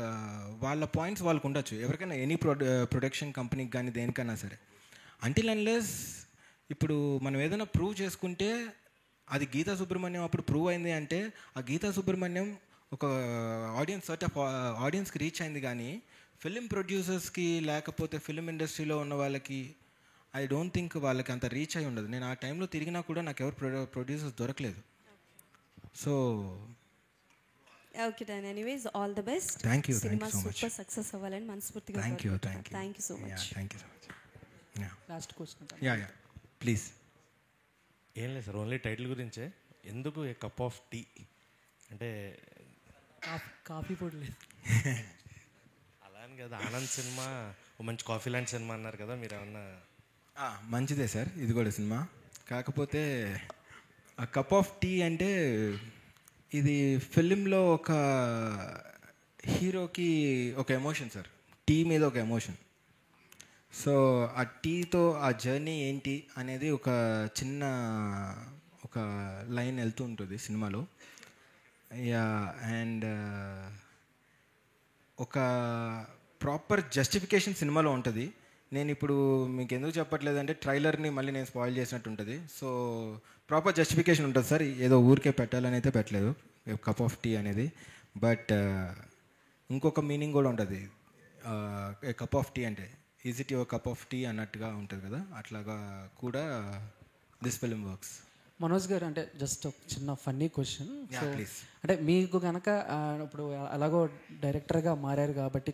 వాళ్ళ పాయింట్స్ వాళ్ళకు ఉండొచ్చు. ఎవరికైనా ఎనీ ప్రొడక్షన్ కంపెనీకి కానీ దేనికైనా సరే అంటిల్ అన్లెస్ ఇప్పుడు మనం ఏదైనా ప్రూవ్ చేసుకుంటే అది గీతా సుబ్రహ్మణ్యం అప్పుడు ప్రూవ్ అయింది అంటే ఆ గీతా సుబ్రహ్మణ్యం ఒక ఆడియన్స్కి రీచ్ అయింది. కానీ ఫిలిం ప్రొడ్యూసర్స్కి లేకపోతే ఫిలిం ఇండస్ట్రీలో ఉన్న వాళ్ళకి ఐ డోంట్ థింక్ వాళ్ళకి అంత రీచ్ అయి ఉండదు. నేను ఆ టైంలో తిరిగినా కూడా నాకు ఎవరు ప్రొడ్యూసర్స్ దొరకలేదు. So okay done. Anyways all the best. Thank you cinema so much. Super success అవ్వాలని మనస్ఫూర్తిగా thank you so much. Last question. Please. ఏం లేదు సార్, ఓన్లీ టైటిల్ గురించే. ఎందుకు ఏ కప్ ఆఫ్ టీ అంటే కాఫీ పొడి లేదు అలా అని కదా. ఆనంద్ సినిమా ఓ మంచి కాఫీ లాంటి సినిమా అన్నారు కదా, మీరు ఏమన్నా? మంచిదే సార్ ఇది కూడా సినిమా. కాకపోతే ఆ కప్ ఆఫ్ టీ అంటే ఇది ఫిలింలో ఒక హీరోకి ఒక ఎమోషన్ సార్, టీ మీద ఒక ఎమోషన్. సో ఆ టీతో ఆ జర్నీ ఏంటి అనేది ఒక చిన్న ఒక లైన్ వెళ్తూ ఉంటుంది సినిమాలో. అండ్ ఒక ప్రాపర్ జస్టిఫికేషన్ సినిమాలో ఉంటుంది. నేను ఇప్పుడు మీకు ఎందుకు చెప్పట్లేదంటే ట్రైలర్ని మళ్ళీ నేను స్పాయిల్ చేసినట్టు ఉంటుంది. సో ప్రాపర్ జస్టిఫికేషన్ ఉంటుంది సార్, ఏదో ఊరికే పెట్టాలని అయితే పెట్టలేదు కప్ ఆఫ్ టీ అనేది. బట్ ఇంకొక మీనింగ్ కూడా ఉంటుంది కప్ ఆఫ్ టీ అంటే is it your cup of tea అన్నట్టుగా ఉంటుంది కదా, అట్లాగా కూడా దిస్ ఫిల్మ్ వర్క్స్. మనోజ్ గారు అంటే జస్ట్ ఒక చిన్న ఫన్నీ క్వశ్చన్. ప్లీజ్. అంటే మీకు కనుక ఇప్పుడు అలాగో డైరెక్టర్గా మారారు కాబట్టి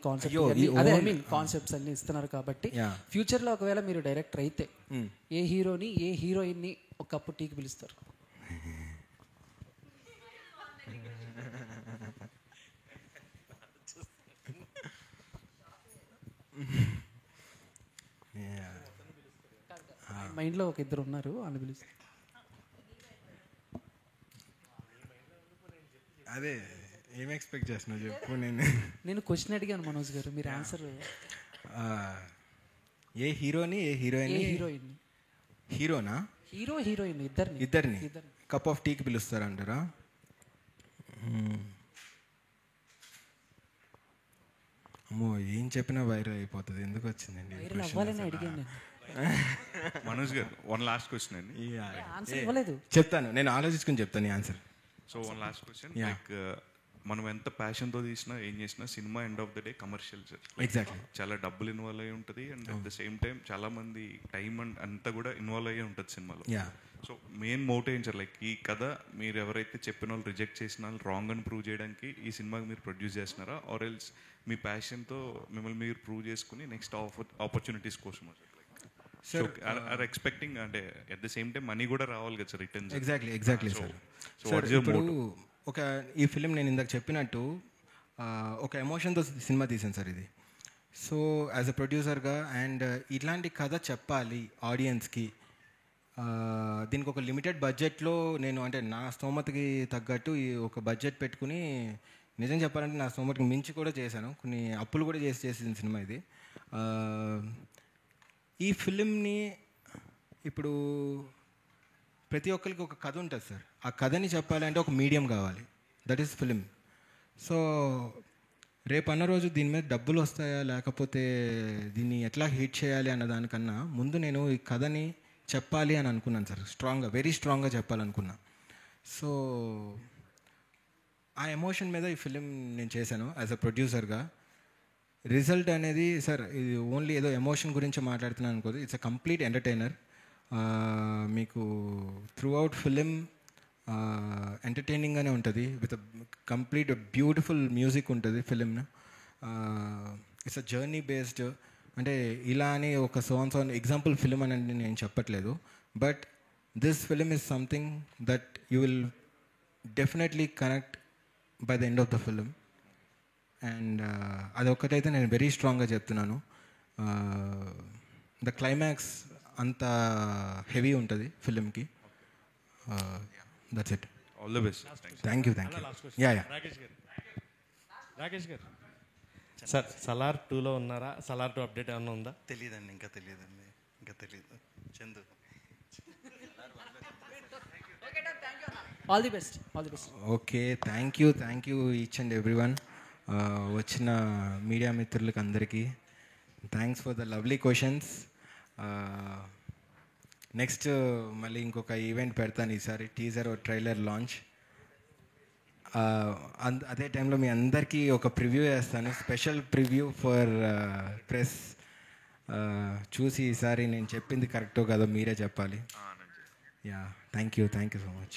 కాన్సెప్ట్స్ అన్ని ఇస్తున్నారు కాబట్టి ఫ్యూచర్లో ఒకవేళ మీరు డైరెక్టర్ అయితే ఏ హీరోని ఏ హీరోయిన్ని ఒక కప్పు టీకి పిలుస్తారు? మైండ్లో ఒక ఇద్దరు ఉన్నారు అని పిలుస్తారు. అదే ఏం ఎక్స్పెక్ట్ చేస్తున్నావు చెప్పు. నేను క్వశ్చన్ అడిగాను మనోజ్ గారు, మీరు ఆన్సర్. ఏ హీరోని ఏ హీరోయిన్? హీరోయిన్. హీరోనా? హీరోయిన్ ఇద్దరిని కప్ ఆఫ్ టీకి పిలుస్తారంటారా? అమ్మో ఏం చెప్పినా వైరల్ అయిపోతుంది, ఎందుకు వచ్చిందండి? మనోజ్ గారు వన్ లాస్ట్ క్వశ్చన్ అండి. చెప్తాను, నేను ఆలోచించుకుని చెప్తాను ఈ answer. So one last question, like మనం ఎంత ప్యాషన్తో తీసినా ఏం చేసినా cinema end of the day commercial sir. Exactly. చాలా డబ్బులు ఇన్వాల్వ్ అయ్యి ఉంటుంది and at the same time చాలా మంది టైం అండ్ అంతా కూడా ఇన్వాల్వ్ అయ్యి ఉంటుంది సినిమాలో. సో మెయిన్ మోటివ్ ఏం సార్, లైక్ ఈ కథ మీరు ఎవరైతే చెప్పిన వాళ్ళు రిజెక్ట్ చేసిన వాళ్ళు రాంగ్ అని ప్రూవ్ చేయడానికి ఈ సినిమాకి మీరు ప్రొడ్యూస్ చేస్తున్నారా, ఆర్ ఎల్స్ మీ ప్యాషన్తో మిమ్మల్ని మీరు ప్రూవ్ చేసుకుని నెక్స్ట్ ఆపర్చునిటీస్ కోసం సో ఆర్ ఎక్స్పెక్టింగ్ అంటే at the same time money కూడా రావాలి కదా సార్, రిటర్న్స్? Exactly sir. ఇప్పుడు ఒక ఈ ఫిలిం నేను ఇందాక చెప్పినట్టు ఒక ఎమోషన్తో సినిమా తీసాను సార్ ఇది. సో యాజ్ అ ప్రొడ్యూసర్గా అండ్ ఇట్లాంటి కథ చెప్పాలి ఆడియన్స్కి, దీనికి ఒక లిమిటెడ్ బడ్జెట్లో నేను అంటే నా స్తోమతకి తగ్గట్టు ఒక బడ్జెట్ పెట్టుకుని, నిజం చెప్పాలంటే నా స్తోమతకి మించి కూడా చేశాను, కొన్ని అప్పులు కూడా చేసిన సినిమా ఇది. ఈ ఫిలింని ఇప్పుడు ప్రతి ఒక్కరికి ఒక కథ ఉంటుంది సార్, ఆ కథని చెప్పాలంటే ఒక మీడియం కావాలి, దట్ ఈస్ ఫిలిం. సో రేపు అన్న రోజు దీని మీద డబ్బులు వస్తాయా లేకపోతే దీన్ని ఎట్లా హిట్ చేయాలి అన్న దానికన్నా ముందు నేను ఈ కథని చెప్పాలి అని అనుకున్నాను సార్. స్ట్రాంగ్గా, వెరీ స్ట్రాంగ్గా చెప్పాలనుకున్నా. సో ఆ ఎమోషన్ మీద ఈ ఫిలిం నేను చేశాను యాజ్ అ ప్రొడ్యూసర్గా. రిజల్ట్ అనేది సార్ ఇది ఓన్లీ ఏదో ఎమోషన్ గురించి మాట్లాడుతున్నాను అనుకోదు, ఇట్స్ అ కంప్లీట్ ఎంటర్టైనర్. మీకు త్రూ అవుట్ ఫిలిం ఎంటర్టైనింగ్గానే ఉంటుంది, విత్ కంప్లీట్ బ్యూటిఫుల్ మ్యూజిక్ ఉంటుంది ఫిలింను. ఇట్స్ అ జర్నీ బేస్డ్, అంటే ఇలా అని ఒక సోన్ ఎగ్జాంపుల్ ఫిలిం అని నేను చెప్పట్లేదు, but this film is something that you will definitely connect by the end of the film. And అదొక్కటైతే నేను వెరీ స్ట్రాంగ్గా చెప్తున్నాను. ద క్లైమాక్స్ అంత హెవీ ఉంటుంది ఫిలింకి. That's it. All the best. Thank you. Yeah Rakesh గారు సార్, సలార్ 2లో ఉన్నారా? సలార్ 2 అప్డేట్ ఏమన్నా ఉందా? తెలియదండి, ఇంకా తెలియదు. Chandu, all the best. Okay, thank you each and every one. వచ్చిన మీడియా మిత్రులకి అందరికీ thanks for the lovely questions. Next మళ్ళీ ఇంకొక ఈవెంట్ పెడతాను ఈసారి, టీజర్ ట్రైలర్ లాంచ్. అదే టైంలో మీ అందరికీ ఒక ప్రివ్యూ వేస్తాను, స్పెషల్ ప్రివ్యూ ఫర్ ప్రెస్. చూసి ఈసారి నేను చెప్పింది కరెక్టో కాదో మీరే చెప్పాలి. Yeah, thank you so much.